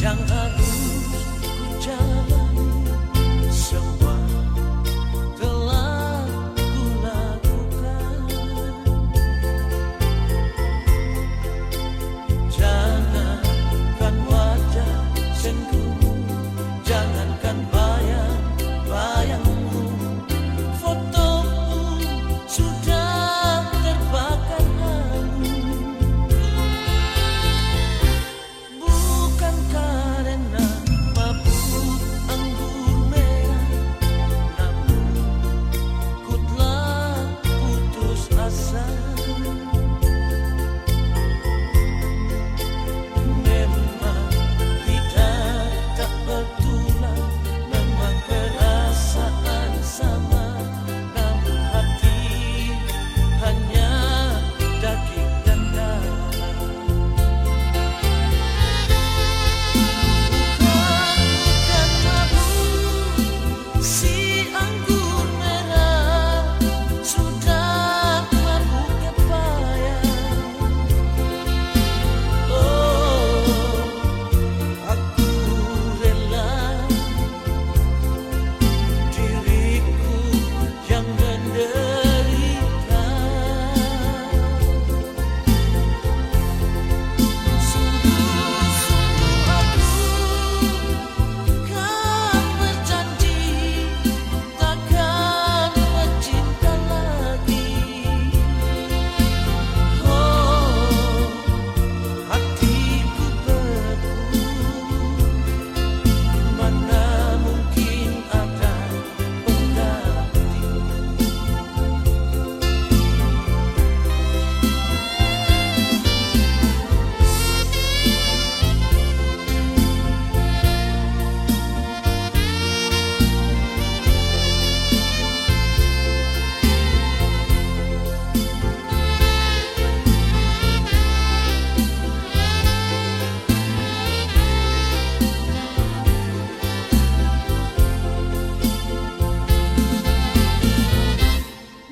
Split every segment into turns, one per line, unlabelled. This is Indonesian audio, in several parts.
yang harus ku jalani, semua telah ku lakukan. Jangankan wajah sentuhmu, jangankan bayang-bayangmu, fotomu sudah terbakar hangus. Bukan karena mabuk anggur merah, namun ku telah putus asa. Memang lidah tak betulan, memang perasaan sama, namun hati hanya daging dan darah. Bukan mabuk si anggur merah, sudah mabuk payah. Oh, aku rela diriku yang menderita. Sungguh-sungguh aku kan berjanji takkan mencinta lagi. Oh, hatiku beku, mana mungkin ada pengganti.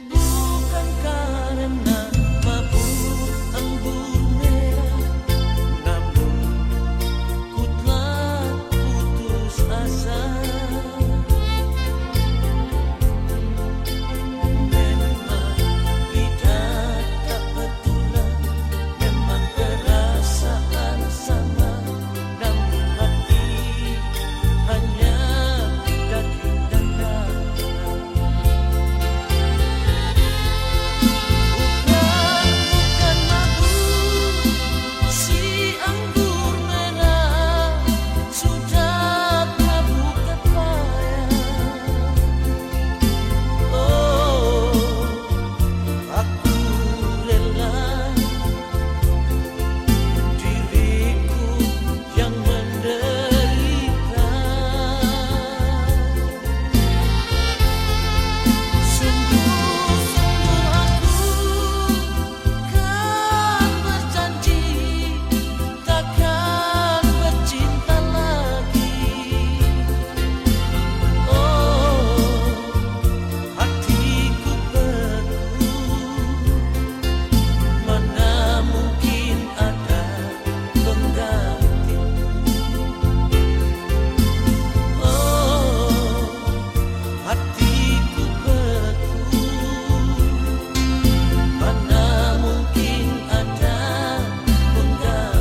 Bukan karena mabuk anggur merah, namun ku telah putus asa. Memang lidah tak betulan, memang perasaan sama, namun hati hanya daging dan darah. Bukan mabuk si anggur merah, sudah mabuk payah. Oh, aku rela diriku yang menderita. Sungguh-sungguh aku kan berjanji takkan bercinta lagi. Oh, hatiku beku, mana mungkin ada pengganti. Oh, hatiku beku, mana mungkin ada pengganti.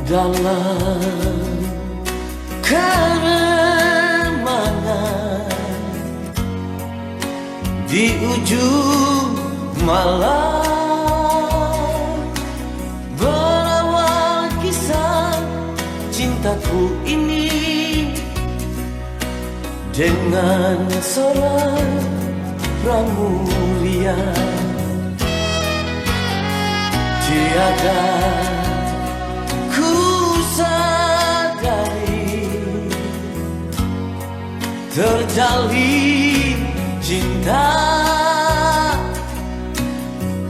Dalam keremangan di ujung malam cintaku ini dengan seorang pramuria. Tiada ku sadari terjalin cinta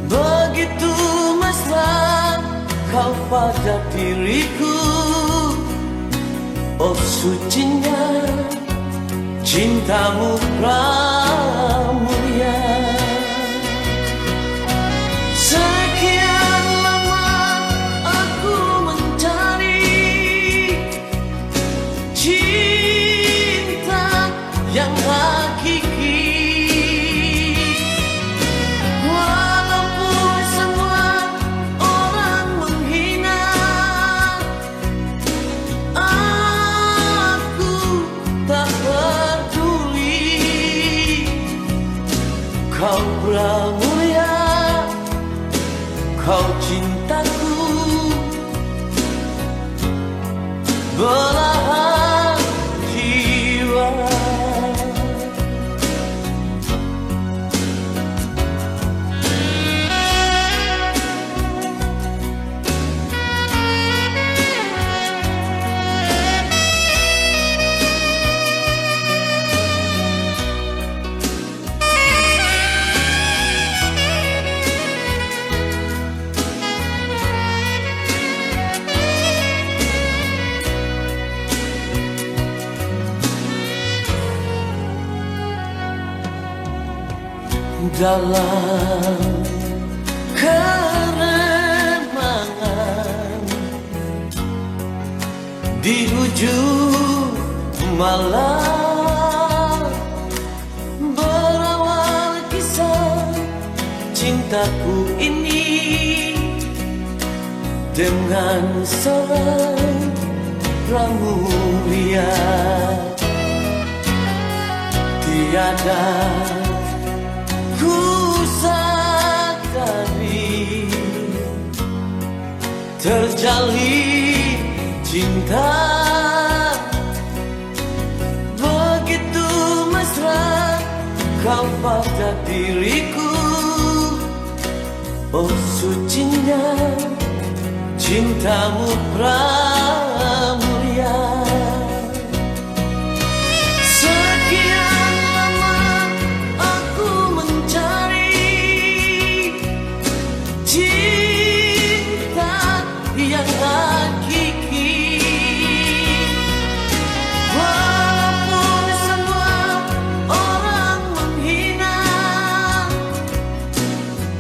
begitu mesra kau pada diriku. Oh sucinya cintamu pramulia. Sekian lama aku mencari cinta yang hakiki, walaupun semua orang menghina, aku tak peduli. Kau pramulia, kau cintaku, belahan jiwa. Dalam keremangan di ujung malam berawal kisah cintaku ini dengan seorang pramuria. Tiada ku sadari terjalin cinta begitu mesra kau pada diriku. Oh sucinya cintamu pramulia. Yang hakiki, walaupun semua orang menghina,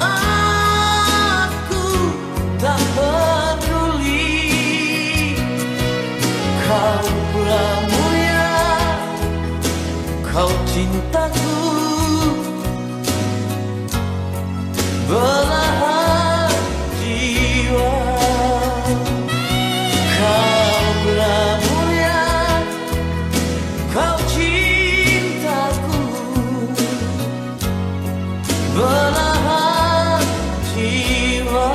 aku tak peduli. Kau pramulia, kau cintaku, belahan jiwa. Kau cintaku, belahan jiwa.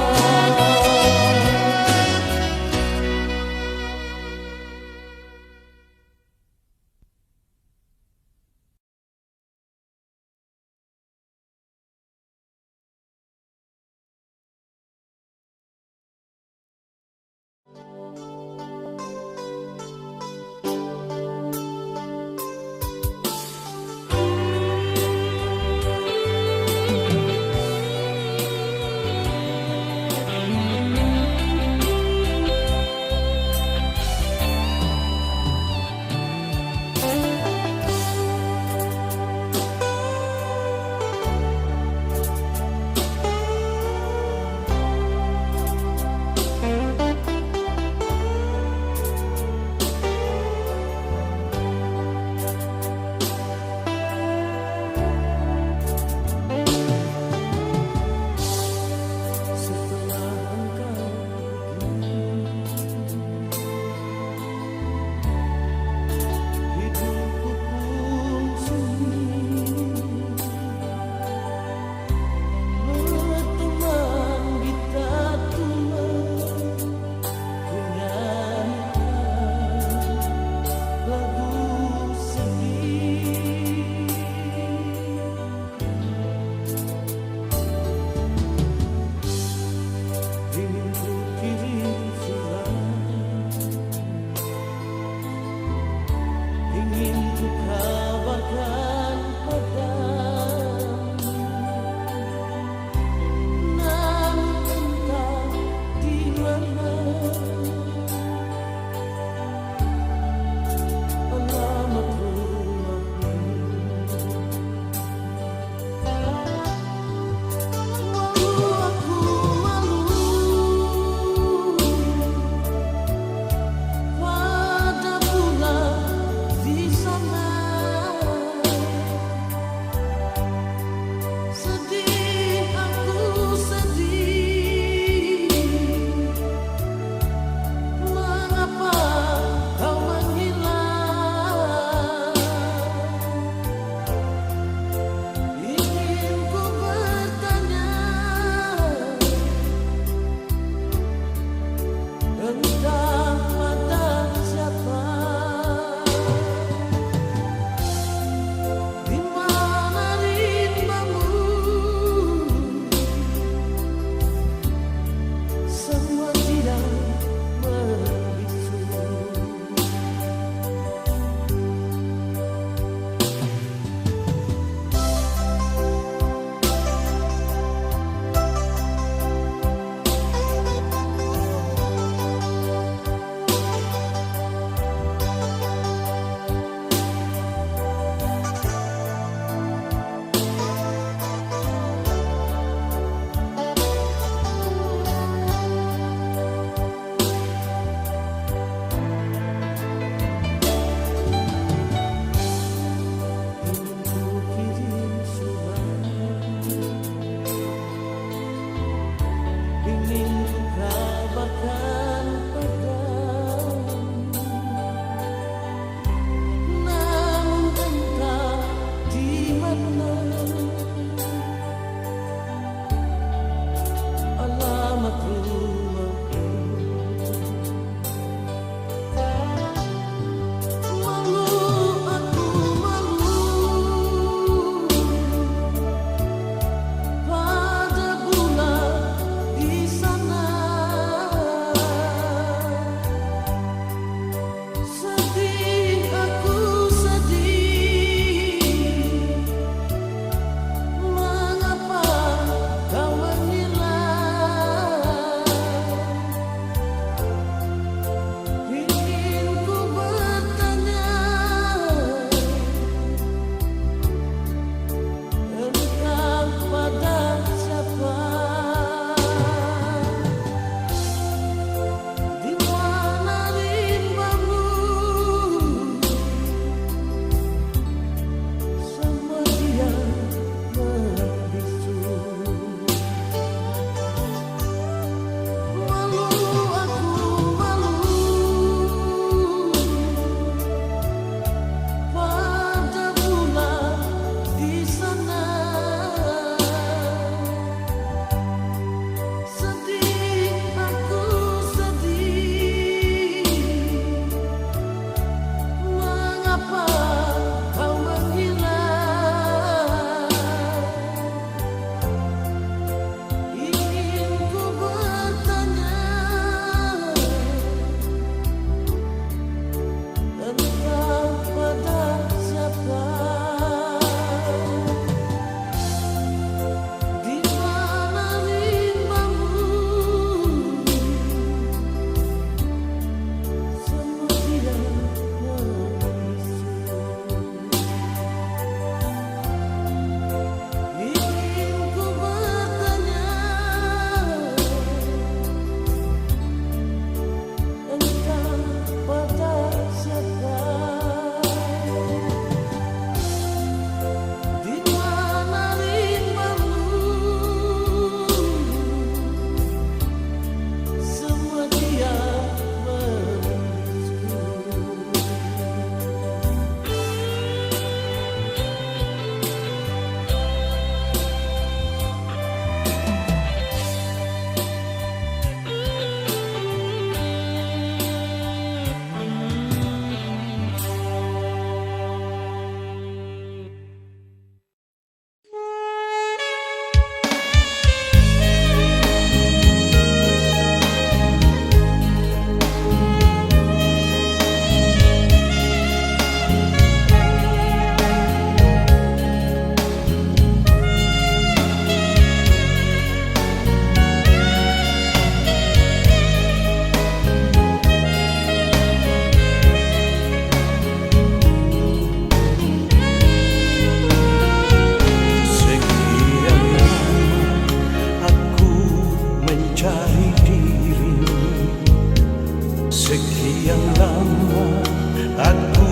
Sekian lama aku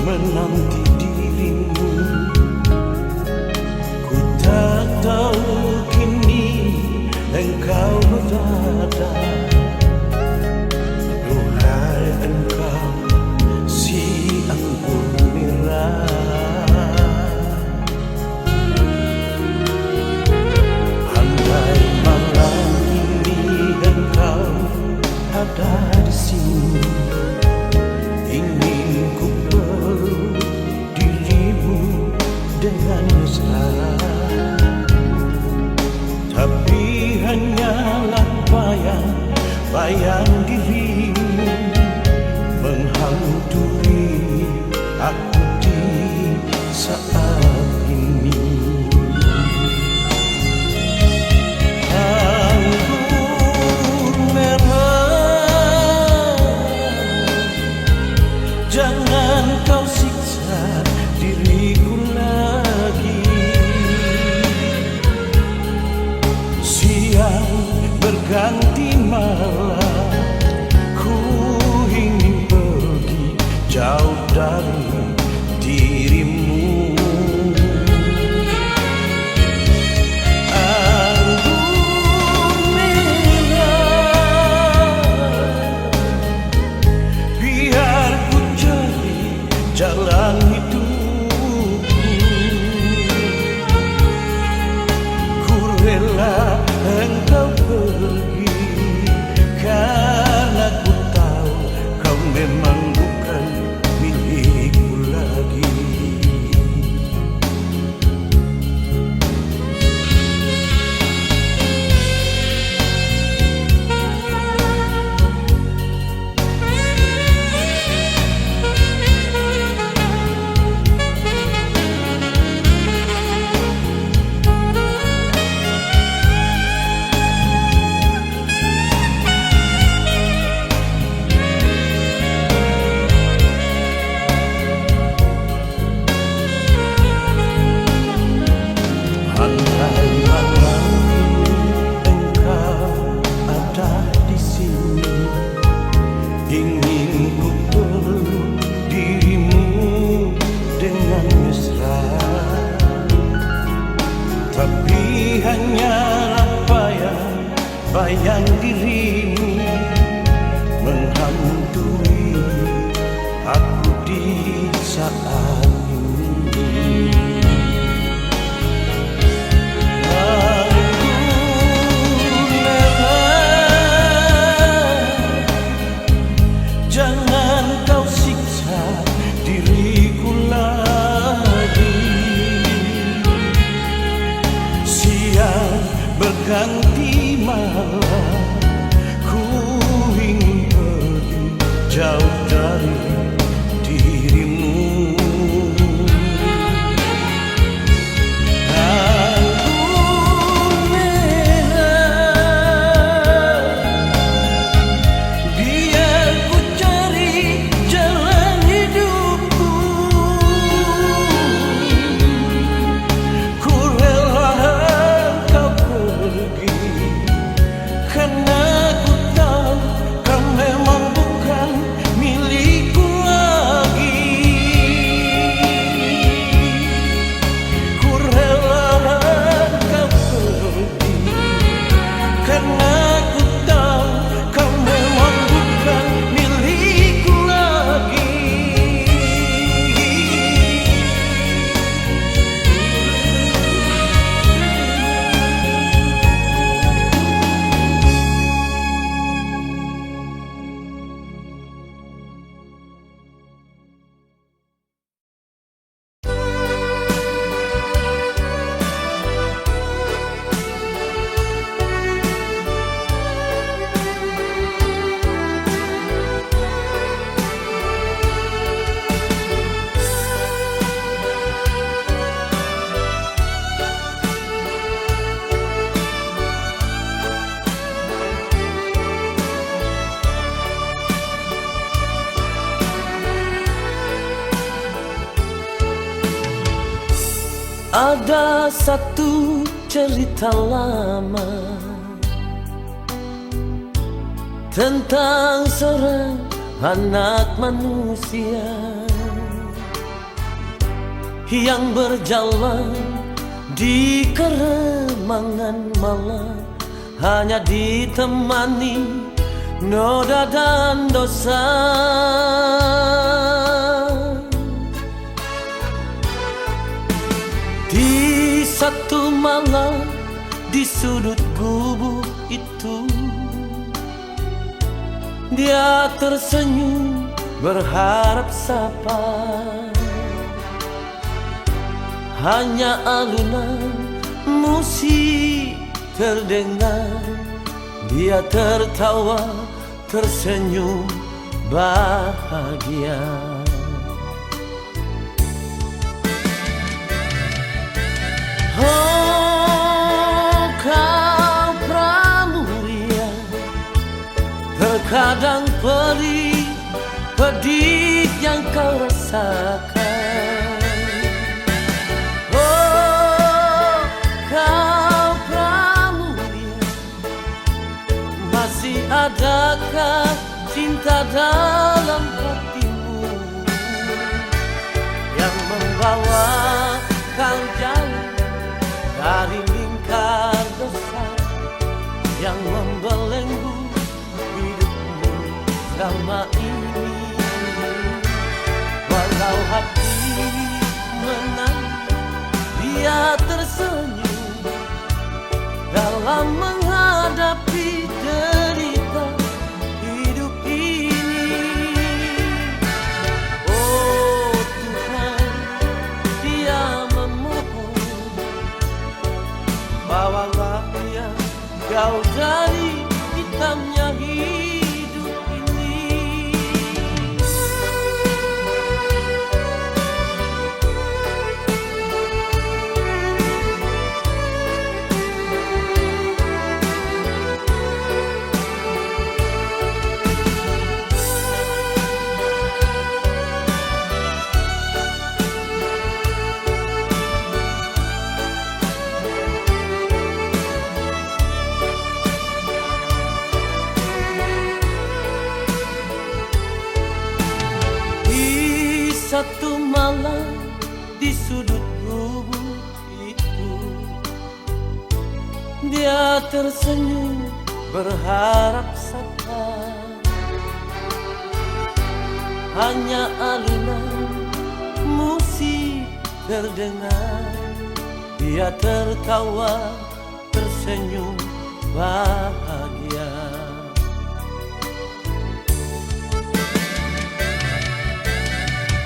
menanti dirimu, ku tak tahu kini engkau berada. Duhai engkau si anggur merah, andai malam ini engkau ada di sini, ingin ku peluk dirimu dengan mesra. Tapi hanyalah bayang dirimu menghantui aku di saat ini. Anggur merah, jangan kau siksa diriku lagi. Siang berganti malam, ku ingin pergi jauh dari dirimu. Anggur merah, biar ku cari jalan hidupku. Ku rela engkau pergi, karena ku tahu kau memang bukan milikku lagi. Andai malam ini engkau ada di sini, ingin ku peluk dirimu dengan mesra. Tapi hanyalah bayang dirimu menghantui aku di saat ini. Jangan kau siksa diriku lagi. Siang berganti malam, ku ingin pergi jauh dari dirimu. Anggur merah, biar ku cari jalan hidupku. Ku rela engkau pergi, karena ku tahu kau memang bukan milikku lagi. Ku rela engkau pergi, karena ku tahu kau memang bukan milikku lagi. Ada satu cerita lama tentang seorang
anak manusia yang berjalan di keremangan malam, hanya ditemani noda dan dosa. Di satu malam di sudut gubuk itu, dia tersenyum berharap sapa. Hanya alunan musik terdengar, dia tertawa tersenyum bahagia. Oh kau pramuria, terkadang pedih yang kau rasakan. Oh kau pramuria, masih adakah cinta dalam hatimu yang membawa kau jauh dari lingkar dosa yang membelenggu hidupmu selama ini. Walau hati menangis, dia tersenyum dalam menghadapi derita hidup ini. Oh Tuhan, dia memohon, bawalah dia jauh dari hitamnya hidup ini. Satu malam di sudut gubuk itu, dia tersenyum berharap sapa. Hanya alunan musik terdengar, dia tertawa tersenyum bahagia.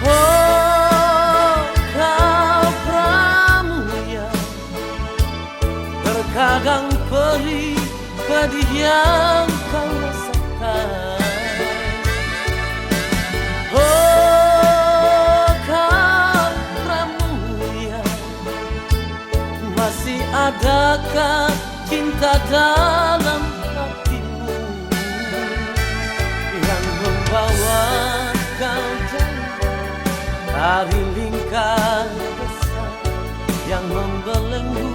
Oh kau pramuria, terkadang pedih yang kau rasakan. Oh kau pramuria, masih adakah cinta dalam hatimu yang membawa kau jauh dari lingkar dosa yang membelenggu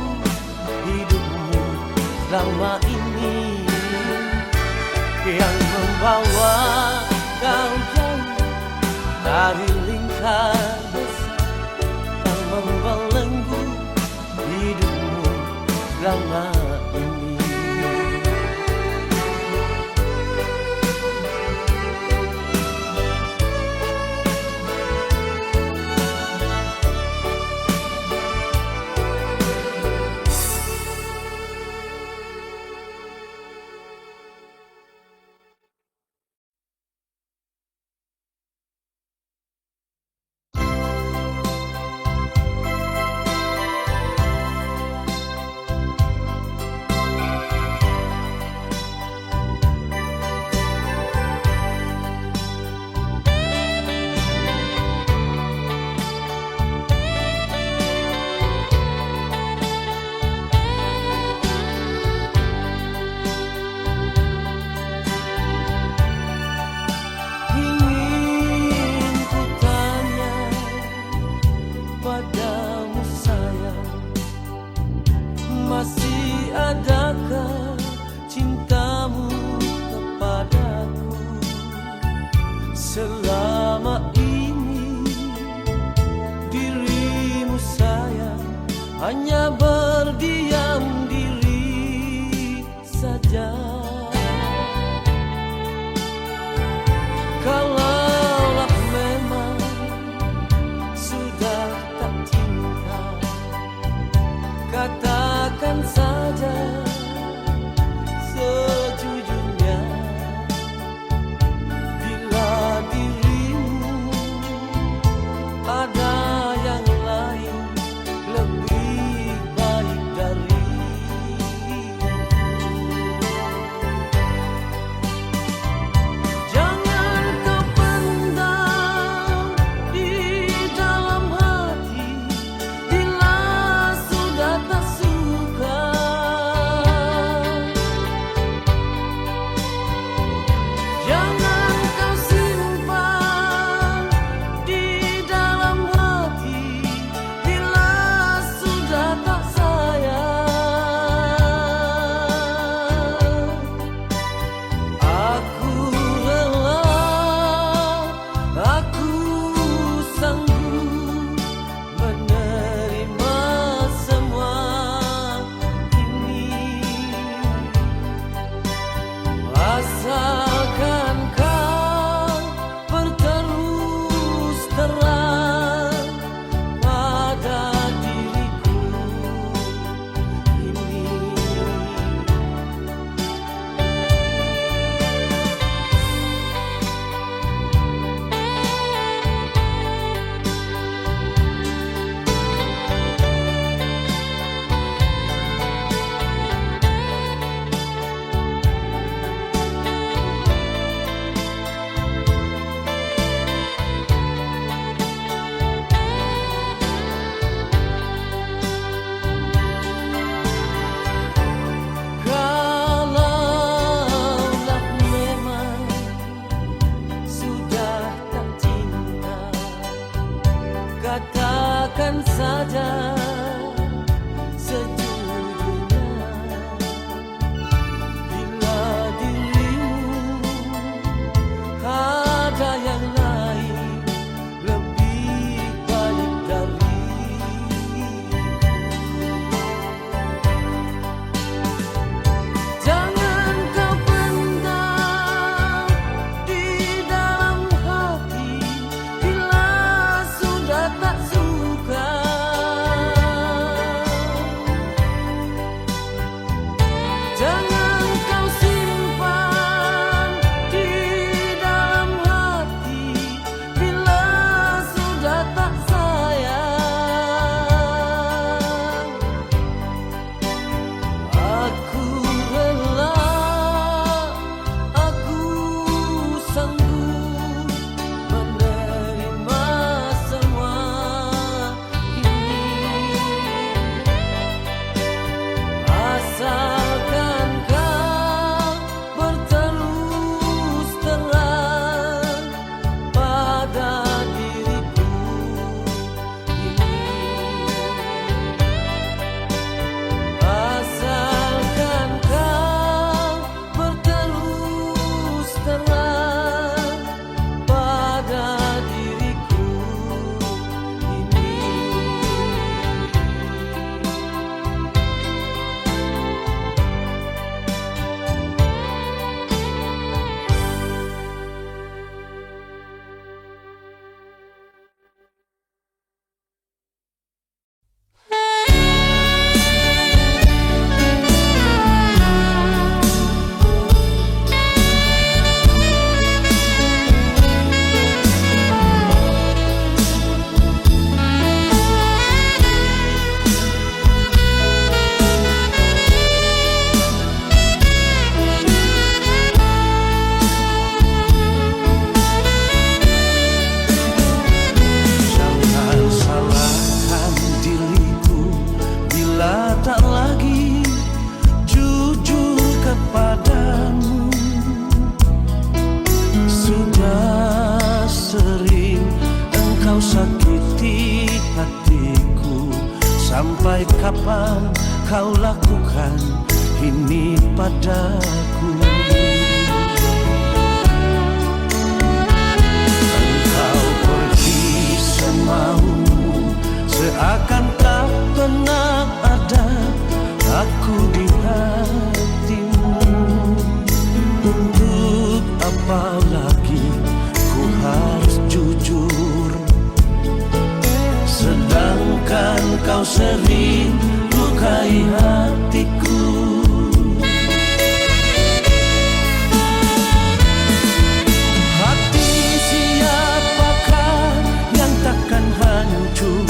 hidupmu selama ini, yang membawa kau jauh dari lingkar dosa yang membelenggu hidupmu selama ini. hanya berdiam diri saja. Kalaulah memang sudah tak cinta, katakan saja sejujurnya. Bila dirimu ada yang lain lebih baik dari jangan kau pendam di dalam hati. Bila sudah tak suka, jangan kau simpan di dalam hati. Bila sudah tak sayang, aku rela, aku sanggup menerima semua ini, asalkan kau berterus terang pada diriku ini. Kalaulah memang sudah tak cinta, katakan saja sejujurnya. Bila dirimu ada yang lain lebih baik dari jangan kau pendam di dalam hati. Bila sudah tak suka, jangan kau simpan di dalam hati. Bila sudah tak sayang, aku rela, aku sanggup menerima semua ini, asalkan kau berterus terang pada diriku ini, asalkan kau berterus terang pada diriku ini. Jangan salahkan diriku bila tak lagi jujur kepadamu. Sudah sering engkau sakiti hatiku. Sampai kapan kau lakukan ini padaku? Engkau pergi semaumu, seakan tak pernah apalagi ku harus jujur, sedangkan kau sering lukai hatiku. Hati siapakah yang takkan hancur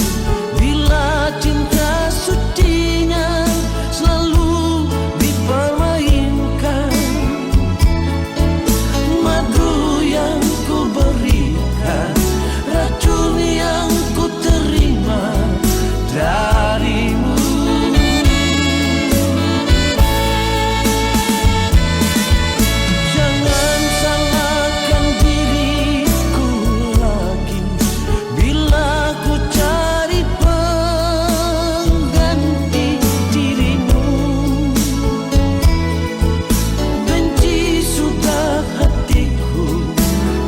bila cinta sucinya selalu dipermainkan. Madu yang ku berikan, racun yang ku terima darimu. Jangan salahkan diriku lagi bila ku cari pengganti dirimu. Benci sudah hatiku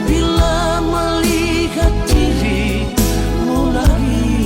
bila melihat dirimu lagi.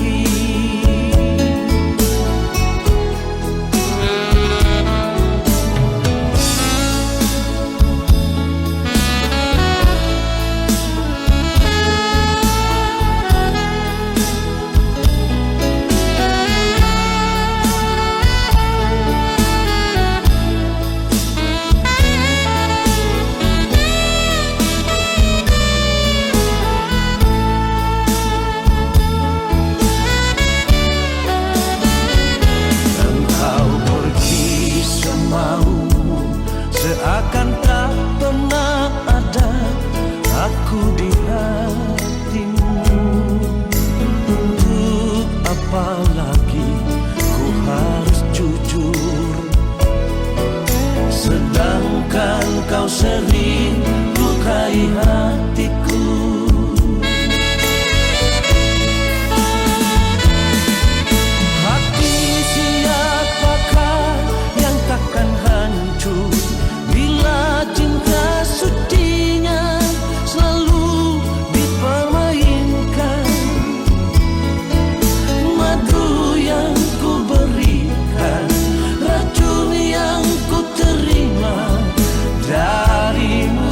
Engkau pergi semaumu, seakan tak pernah ada aku di hatimu. Untuk apa lagi ku harus jujur, sedangkan kau sering lukai hatiku. Hati siapakah yang takkan hancur bila cinta sucinya selalu dipermainkan. Madu yang ku berikan, racun yang ku terima darimu.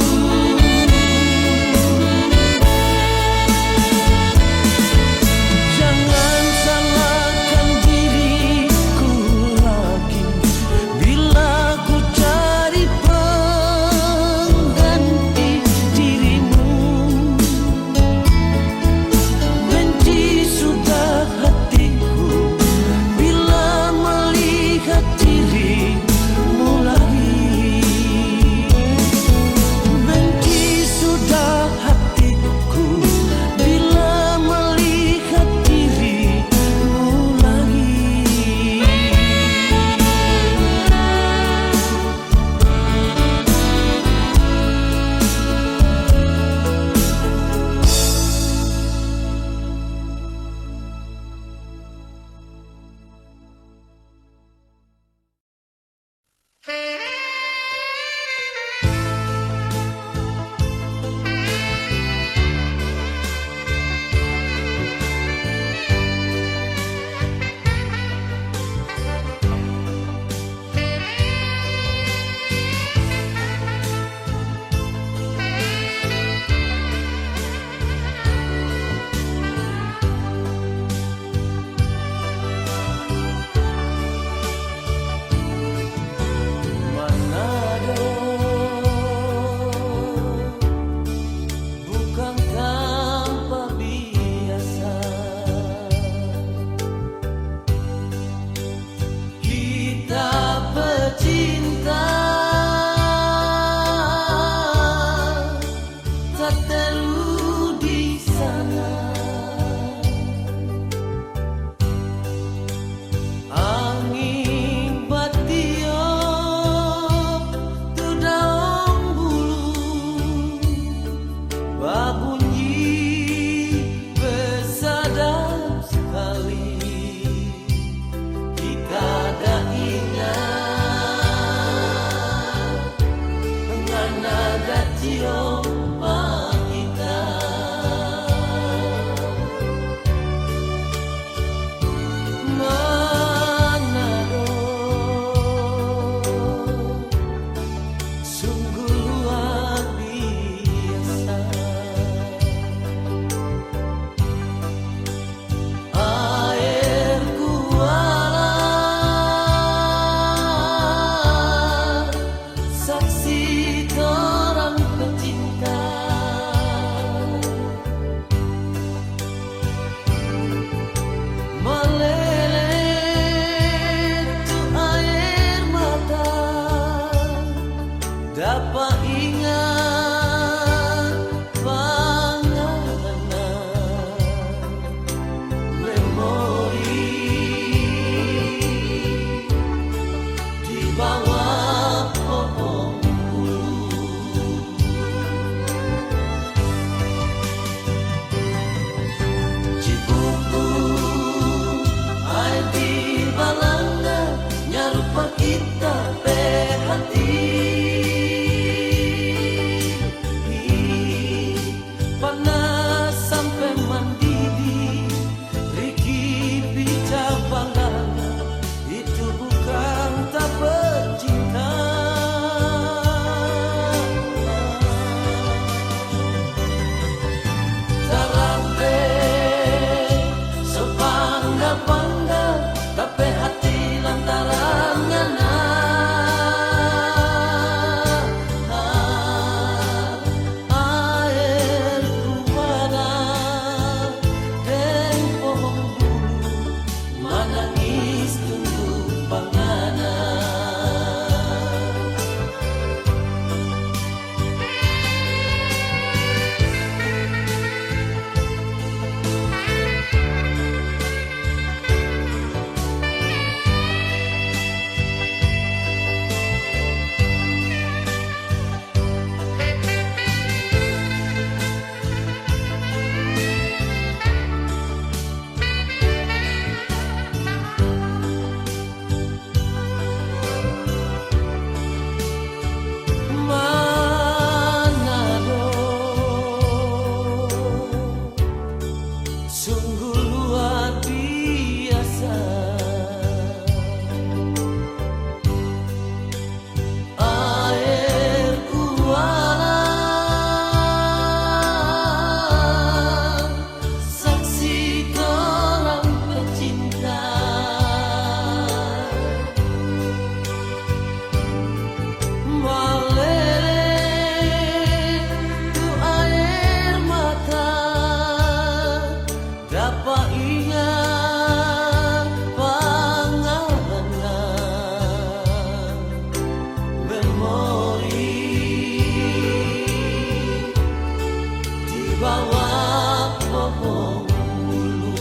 bawah pohon bulu.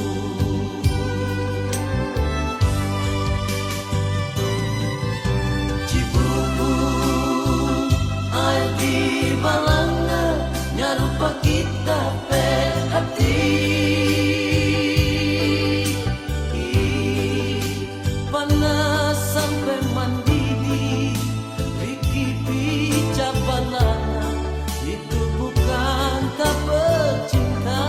Cibubur air di balanga nyarupa kita pe hati. Panas sampai mandi Riki pica balanga. Itu bukan tak bercinta.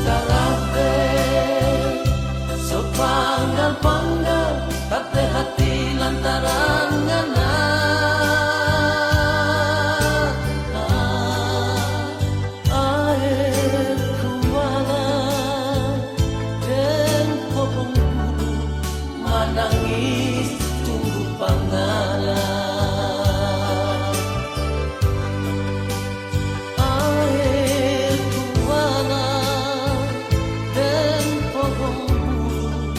Tarape sopanggal-panggal tapi hati lantaran ngana. Air kuala dan pohon bulu menangis tunggu pangala. Air kuala dan pohon bulu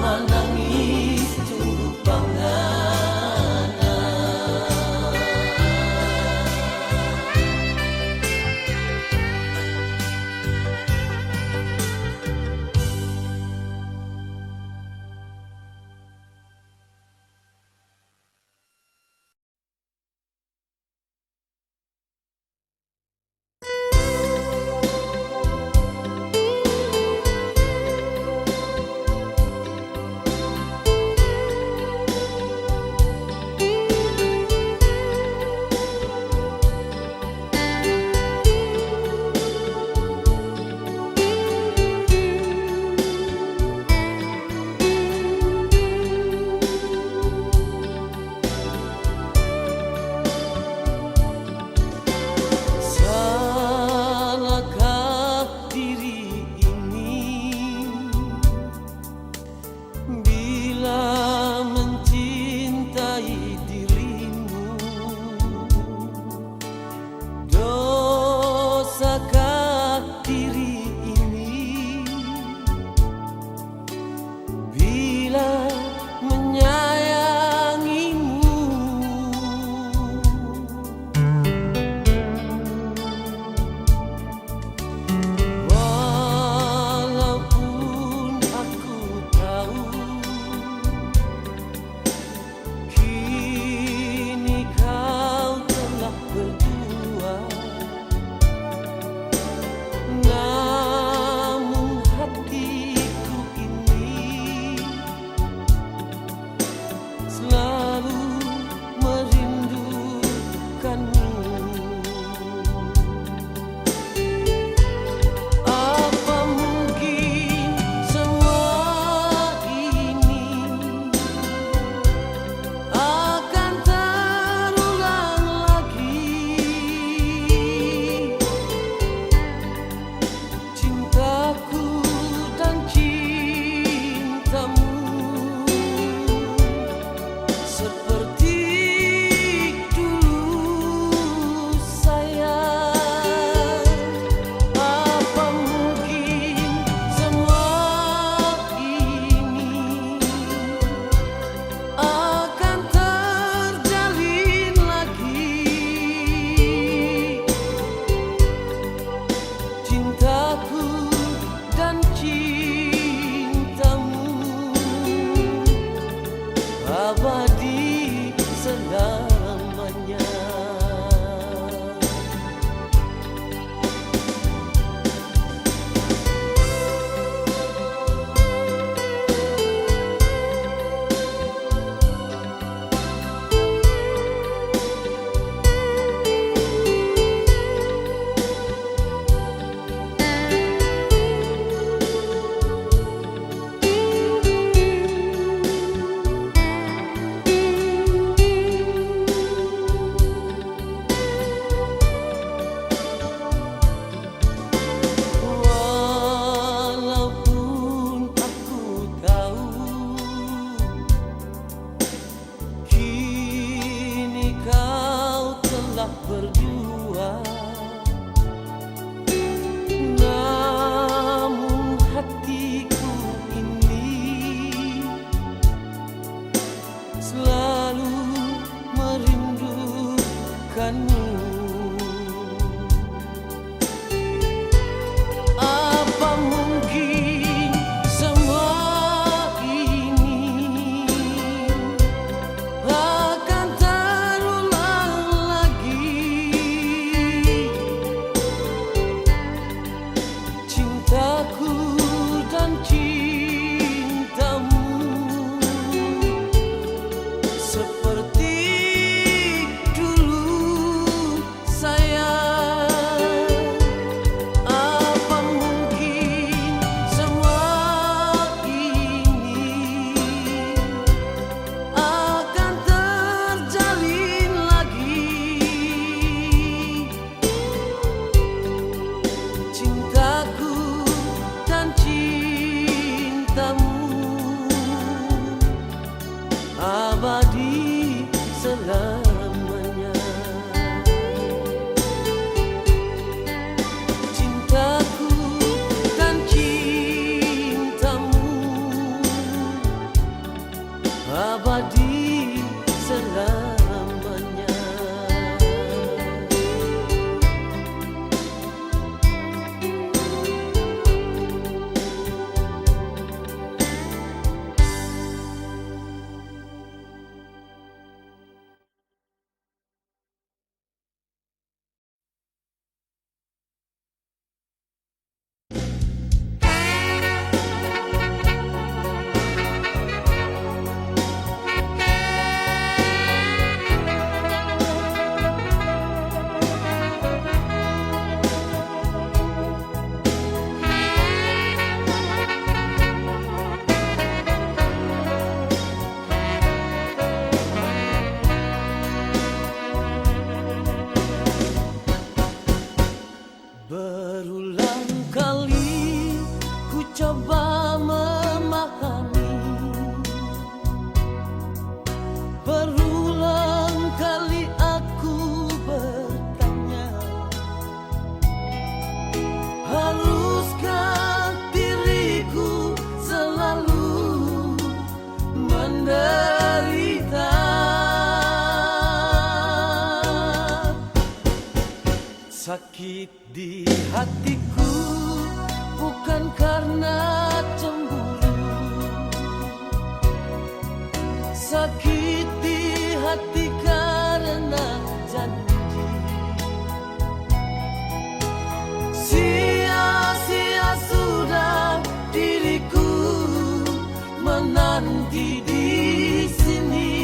menangis tunggu pangala. Salahkah diri ini bila mencintai dirimu? Dosakah diri ini bila menyayangimu? Walaupun aku tahu kini kau telah berdua, namun hatiku ini selalu merindukanmu. Apa mungkin semua ini akan terulang lagi? Cintaku dan cintamu seperti dulu sayang. Apa mungkin semua ini akan terjalin lagi? Cintaku dan cintamu abadi selamanya. Walaupun aku tahu kini kau telah berdua, namun hatiku ini selalu merindukanmu. merindukanmu. Apa mungkin semua ini akan terulang lagi? Cintaku dan cintamu seperti dulu, sayang. Apa mungkin semua ini akan terjalin lagi? Cintaku dan cintamu abadi selamanya. Cintaku dan cintamu abadi selamanya. Berulang kali ku coba memahami, berulang kali aku bertanya, haruskah diriku selalu menderita? Sakit di hatiku bukan karena cemburu, sakit di hati karena janji. Sia-sia sudah diriku menanti di sini.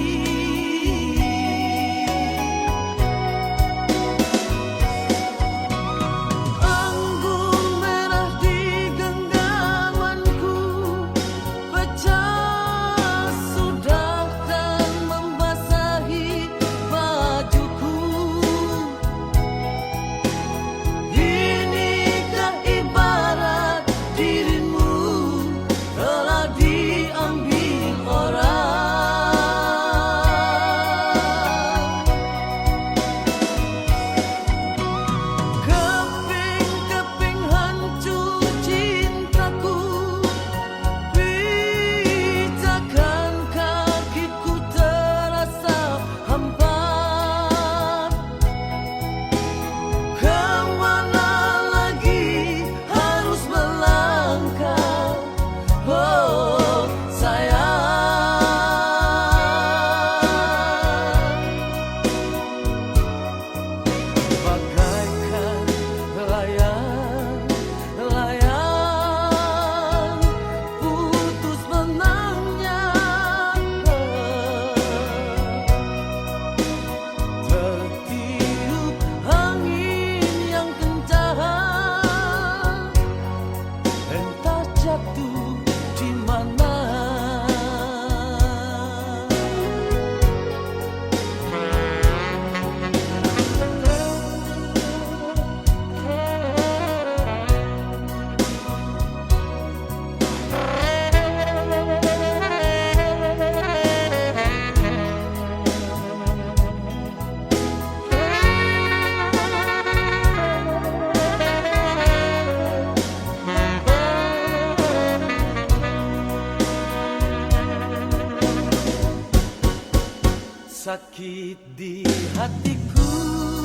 sakit di hatiku.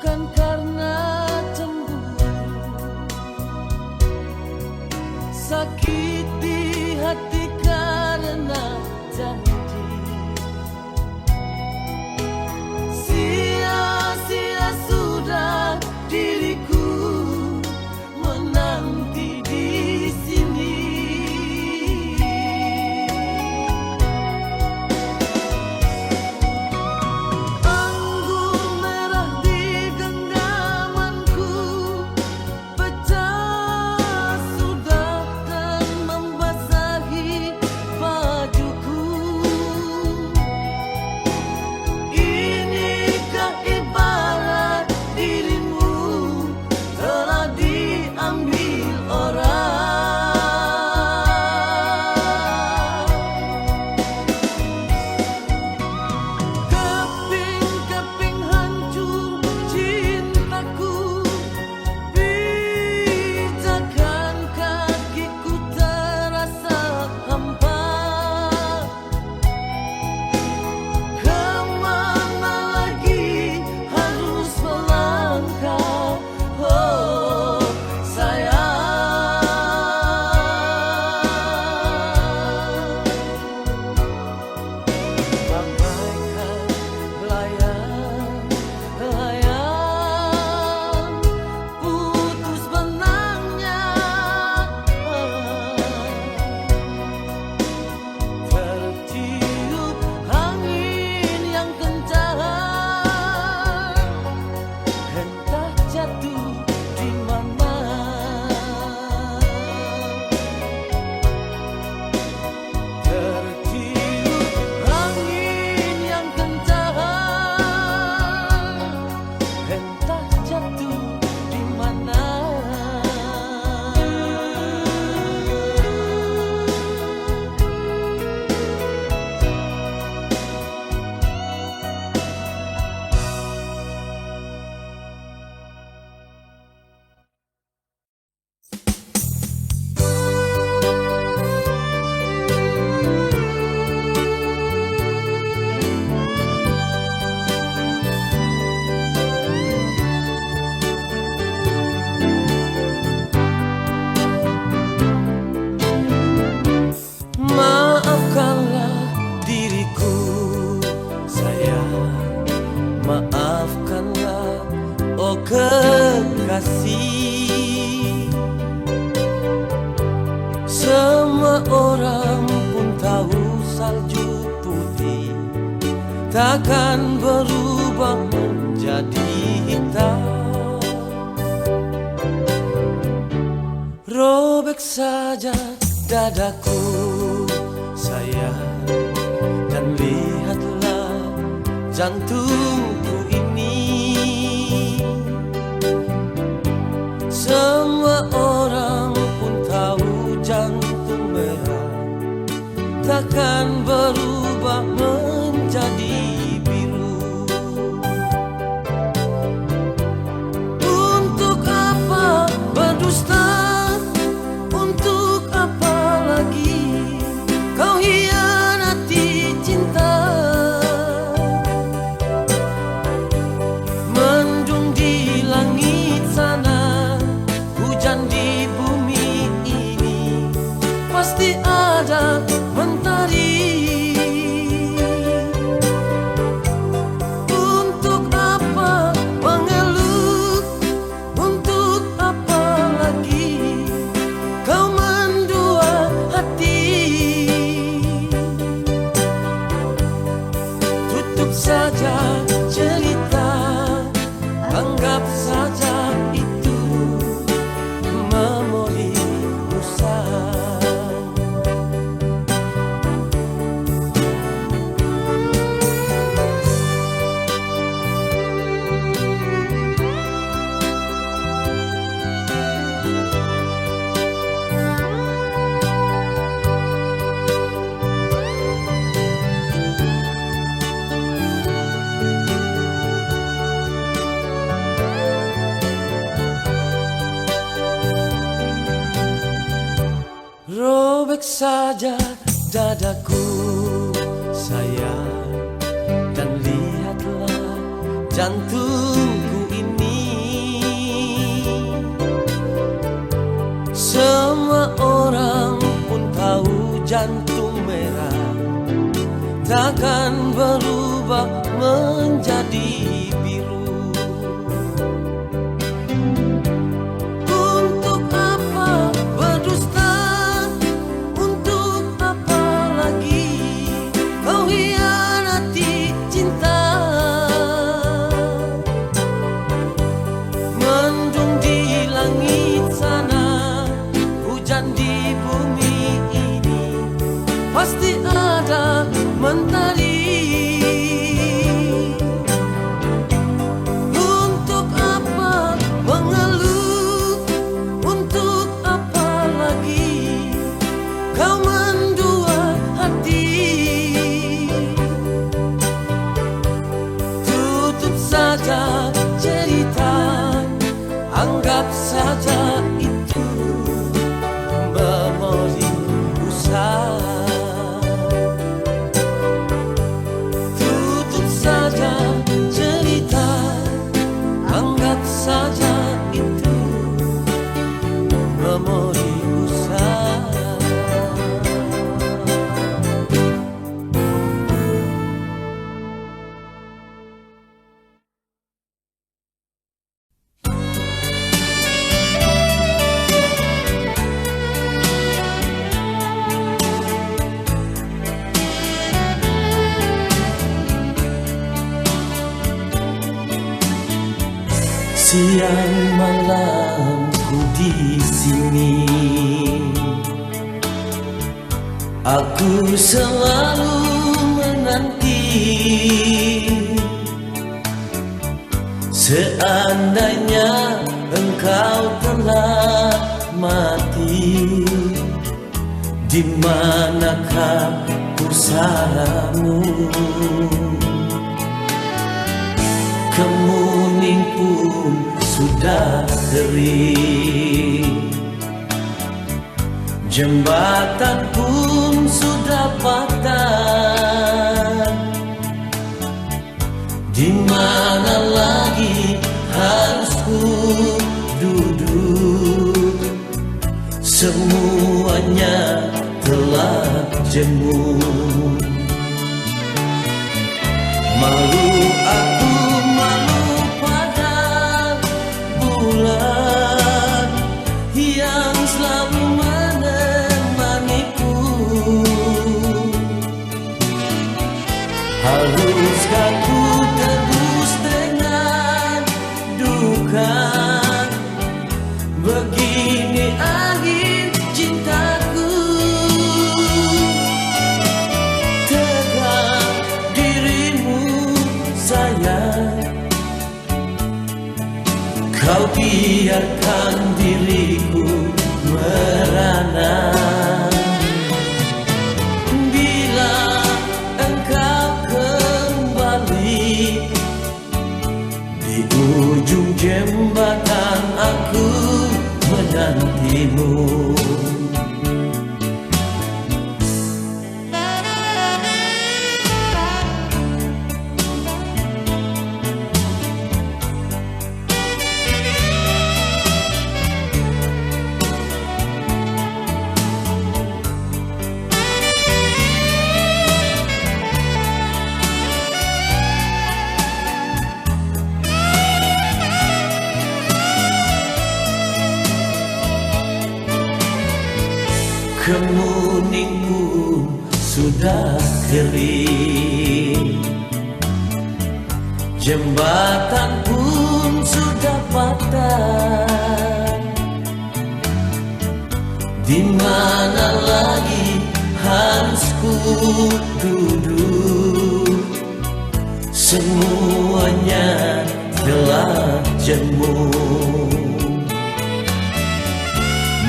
bukan karena cemburu, sakit di hati karena janji. Sia-sia sudah diriku menanti di sini. Maafkanlah diriku sayang, maafkanlah oh kekasih. Semua orang pun tahu salju putih takkan berubah menjadi hitam. Robek saja dadaku sayang, dan lihatlah jantungku ini. Semua orang pun tahu jantung merah takkan berubah menjadi biru. Untuk apa berdusta? Untuk apa lagi kau hianati cinta? Mendung di langit sana, hujan di bumi ini, pasti ada mentari. Untuk apa mengeluh? Untuk apa lagi kau mendua hati? Tutup saja cerita, anggap saja itu memori usang. Robek saja dadaku sayang, dan lihatlah jantungku ini. jantung merah takkan berubah menjadi biru. Untuk apa berdusta? Untuk apa lagi kau hianati cinta? Mendung di langit sana, hujan di bumi ini, pasti ada mentari. Untuk apa mengeluh? Untuk apa lagi kau mendua hati? Tutup saja cerita, anggap saja itu memori usai. Saja cerita, anggap saja itu memori usai. Siang malam ku di sini, aku selalu menanti. Seandainya engkau telah mati, di manakah pusaramu? Kemuning pun sudah kering, jembatan pun sudah patah. Di mana lagi harus ku duduk? Semuanya telah jemu. Malu aku, malu pada bulan yang selalu menemaniku. Haruskah ku tebus dengan duka? Begini akhir cintaku. Tegak dirimu sayang, kau biarkan diriku merana. Bila engkau kembali, di ujung jembatan aku menantimu. Kemuning pun sudah kering, jembatan pun sudah patah. Di mana lagi harus ku duduk? Semuanya telah jemu.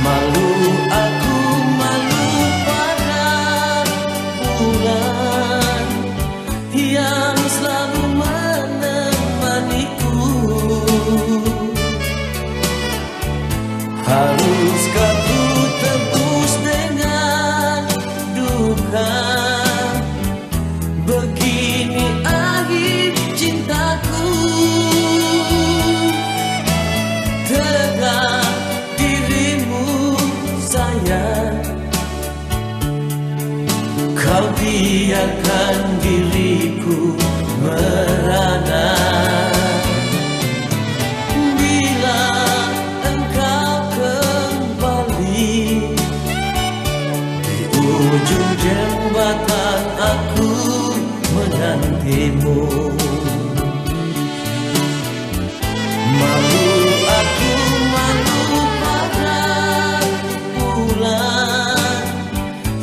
Malu aku, malu pada bulan yang selalu menemaniku. Haruskah ku tebus dengan duka? Begini akhir cintaku. Tegak dirimu sayang, merana. Bila engkau kembali di ujung jembatan, aku menantimu. Malu aku, malu pada bulan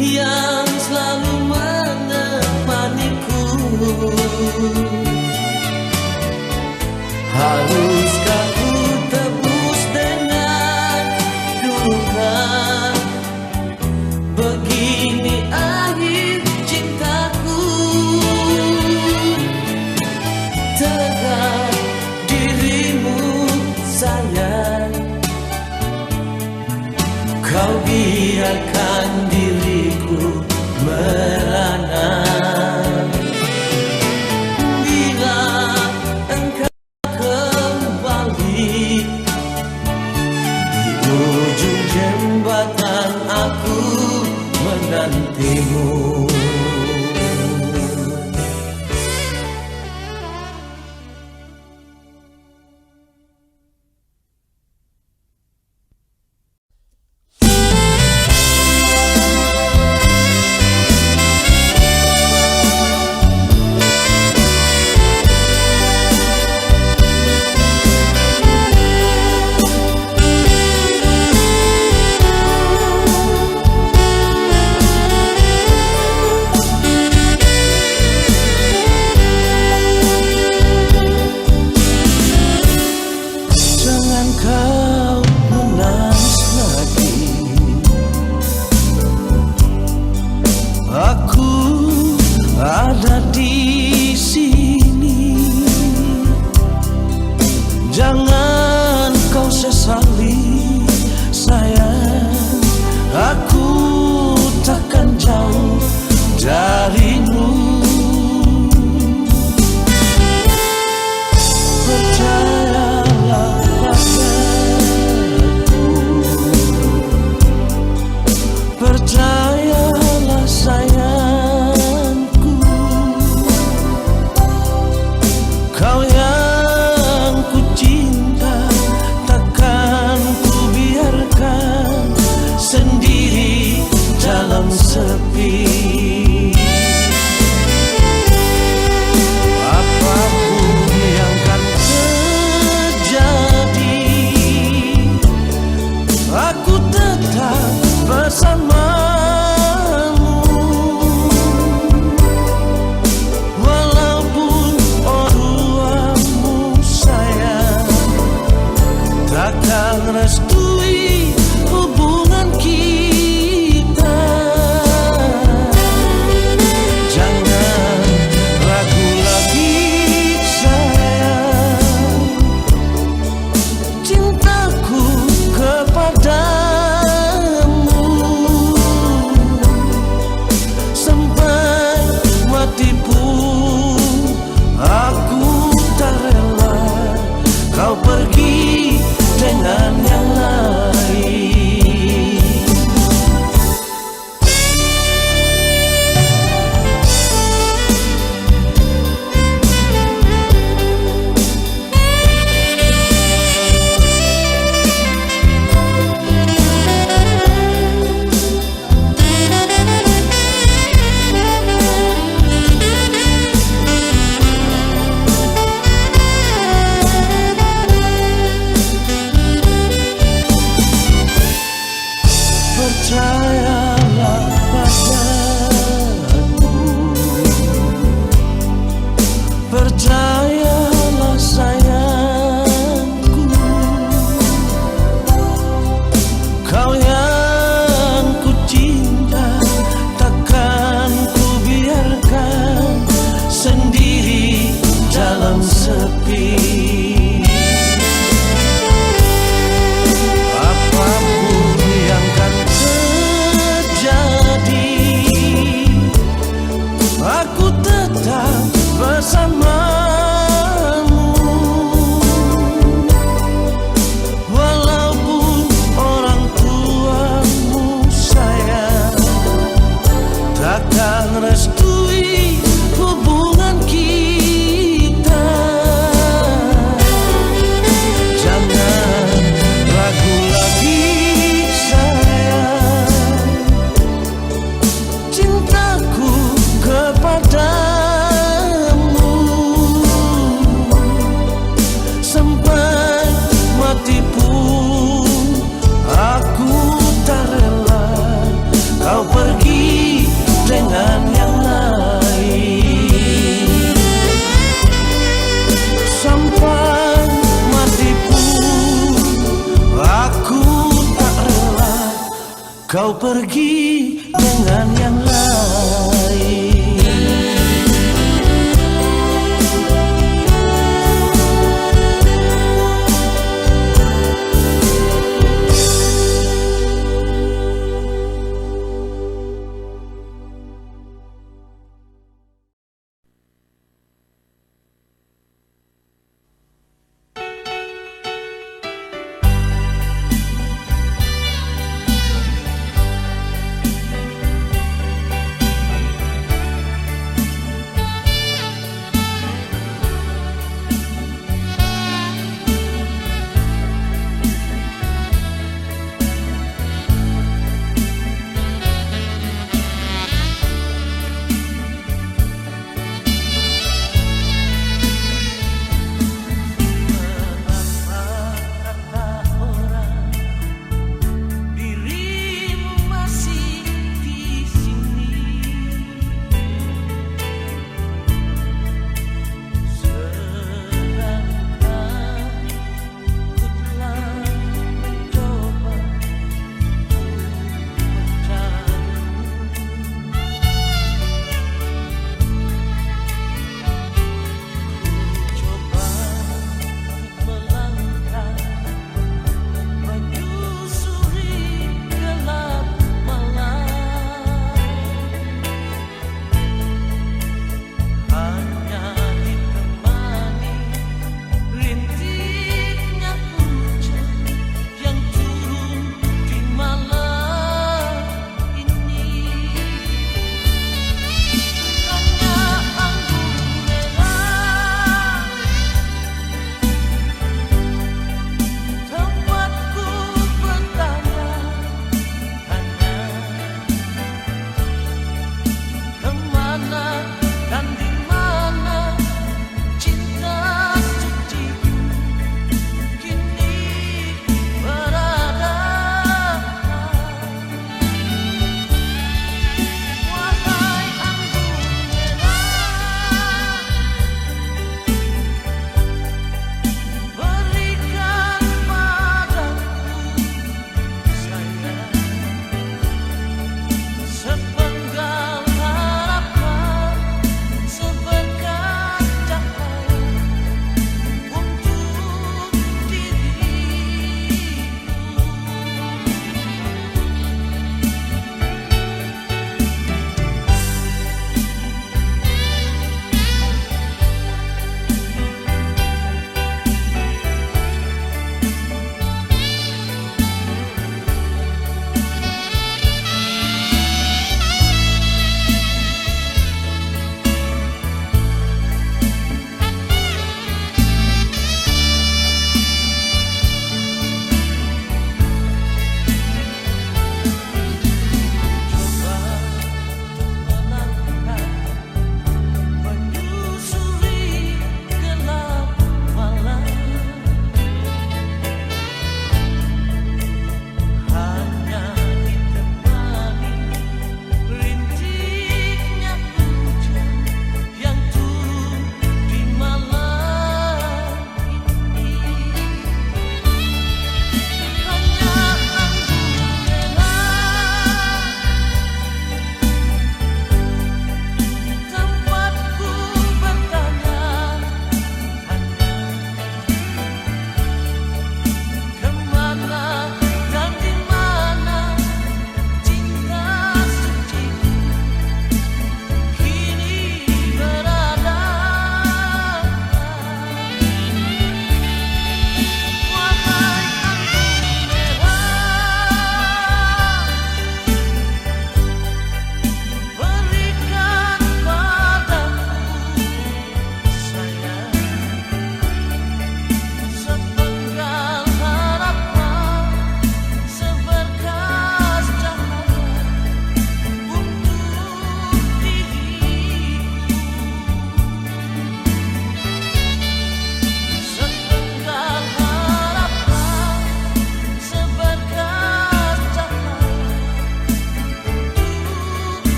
yang selalu menemaniku. Haruskah ku tebus dengan duka? Begini akhir cintaku. Tegak dirimu sayang, kau biarkan diriku merana. Bila engkau kembali di ujung jembatan, aku menantimu. Jangan kau sesali sayang, aku takkan jauh darimu. Percayalah padaku, percayalah sayangku, kau yang ku cinta takkan ku biarkan sendiri dalam sepi. Apapun yang kan terjadi, aku tetap bersamamu. Walaupun orang sayang takkan restui hubungan kita. Jangan ragu lagi sayang, cintaku kepadamu. Sampai mati pun aku tak rela kau pergi dengan yang lain. Percayalah padaku, percayalah sayangku, kau yang ku cinta takkan ku biarkan sendiri dalam sepi. Apapun yang kan terjadi, aku tetap bersamamu. Walaupun orang tuamu sayang takkan restui hubungan kita. kau pergi dengan yang lain.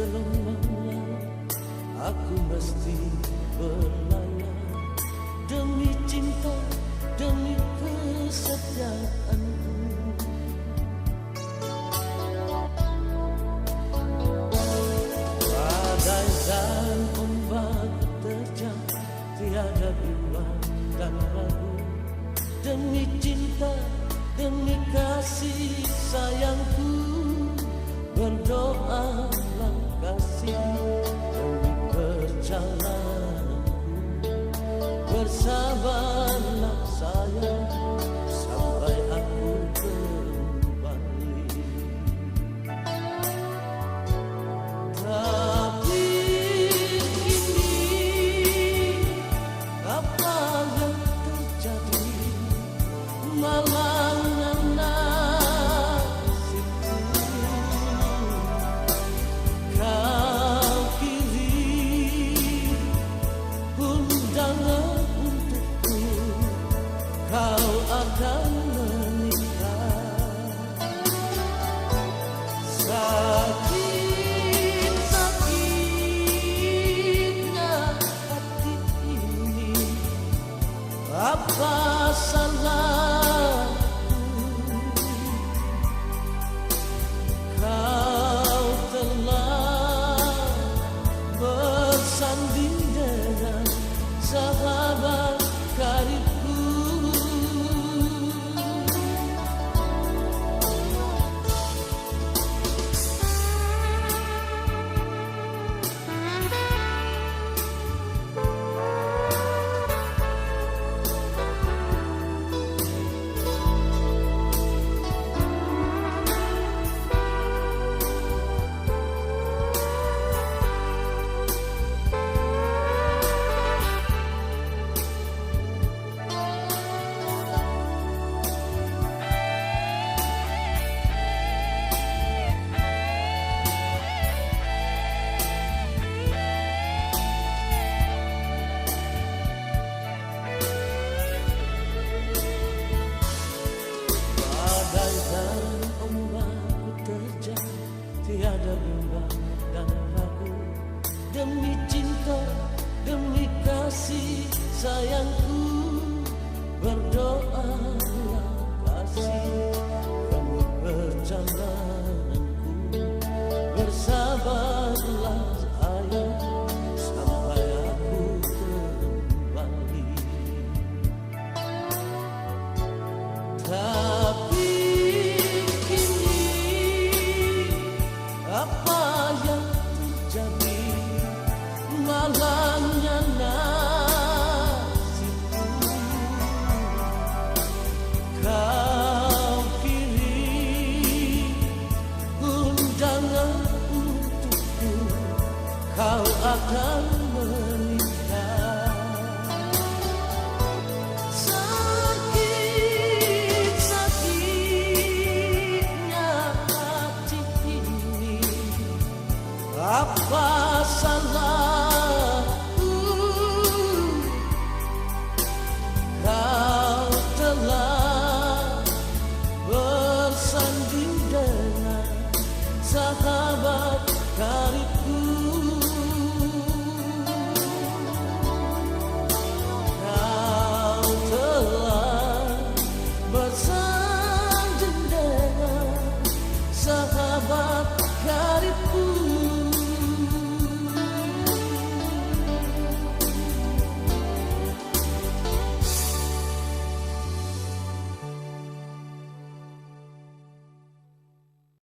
gelombang laut, aku mesti berlayar demi cinta, demi kesetiaanku. Badai dan ombak terjang, tiada bimbang dan ragu, demi cinta, demi kasih sayangku. Berdoalah kasih demi perjalananku, bersabarlah sayang sampai aku kembali. Tapi kini apa yang terjadi, malangnya nasibku. Kau kirim undangan untukku, kau akan menikah. Sakit-sakitnya hati ini, apa salahku? Kau telah bersanding dengan sahabat karibku. Badai dan ombak terjang, tiada bimbang dan ragu, demi cinta, demi kasih sayangku. Berdoalah kasih demi perjalananku, bersabarlah sayang sampai aku kembali. Tapi kini apa yang terjadi, malangnya nasibku. Kau kirim undangan untukku, kau akan menikah. Sakit-sakitnya hati ini, apa